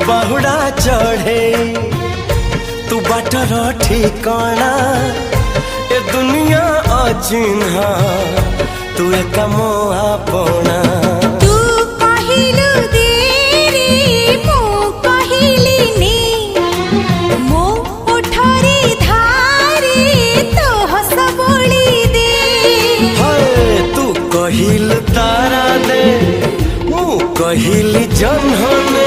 बाहुड़ा चढ़े तू बाटर ठिकाना ए दुनिया अचिन्हा तू एक मोआ पोना तू कहिलु देरी मो कहिली नी मो उठरी धारी तो हस बोली दे हाय तू कहिल तारा दे मु कहिली जन्हने